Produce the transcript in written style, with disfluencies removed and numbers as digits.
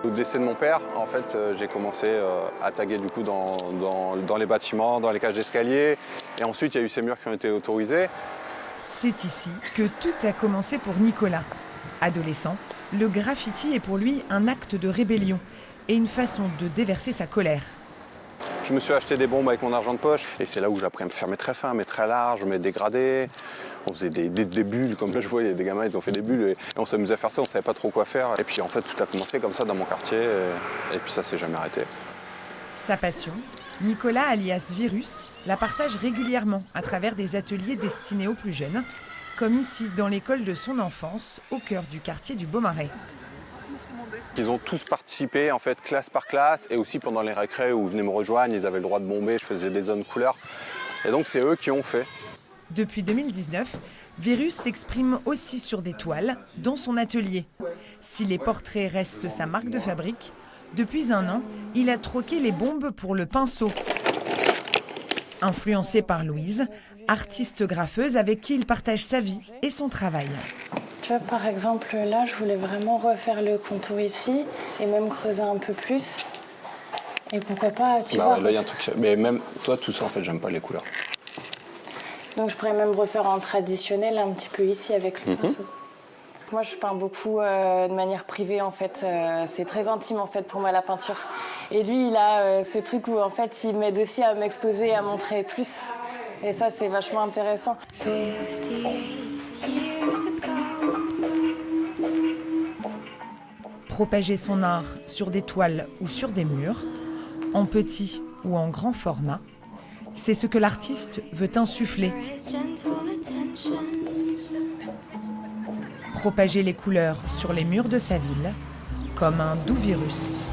Au décès de mon père, en fait, j'ai commencé à taguer du coup dans les bâtiments, dans les cages d'escalier. Et ensuite, il y a eu ces murs qui ont été autorisés. C'est ici que tout a commencé pour Nicolas. Adolescent, le graffiti est pour lui un acte de rébellion et une façon de déverser sa colère. Je me suis acheté des bombes avec mon argent de poche. Et c'est là où j'ai appris à me faire mes très fins, mes très larges, mes dégradés. On faisait des bulles, comme là je vois, il y a des gamins, ils ont fait des bulles. Et on s'amusait à faire ça, on ne savait pas trop quoi faire. Et puis en fait, tout a commencé comme ça dans mon quartier. Et puis ça s'est jamais arrêté. Sa passion, Nicolas alias Virus, la partage régulièrement à travers des ateliers destinés aux plus jeunes, comme ici dans l'école de son enfance, au cœur du quartier du Beaumarais. Ils ont tous participé, en fait, classe par classe, et aussi pendant les récrés où ils venaient me rejoindre, ils avaient le droit de bomber, je faisais des zones couleurs. Et donc c'est eux qui ont fait. Depuis 2019, Virus s'exprime aussi sur des toiles, dans son atelier. Si les portraits restent sa marque de fabrique, depuis 1 an, il a troqué les bombes pour le pinceau. Influencé par Louise, artiste graffeuse avec qui il partage sa vie et son travail. Tu vois, par exemple, là, je voulais vraiment refaire le contour ici et même creuser un peu plus. Et pourquoi pas, tu vois. Là, il y a un truc. Mais même toi, tout ça, en fait, j'aime pas les couleurs. Donc, je pourrais même refaire en traditionnel un petit peu ici avec le pinceau. Moi, je peins beaucoup de manière privée, en fait. C'est très intime, en fait, pour moi, la peinture. Et lui, il a ce truc où, en fait, il m'aide aussi à m'exposer, à montrer plus. Et ça, c'est vachement intéressant. Propager son art sur des toiles ou sur des murs, en petit ou en grand format, c'est ce que l'artiste veut insuffler. Propager les couleurs sur les murs de sa ville, comme un doux virus.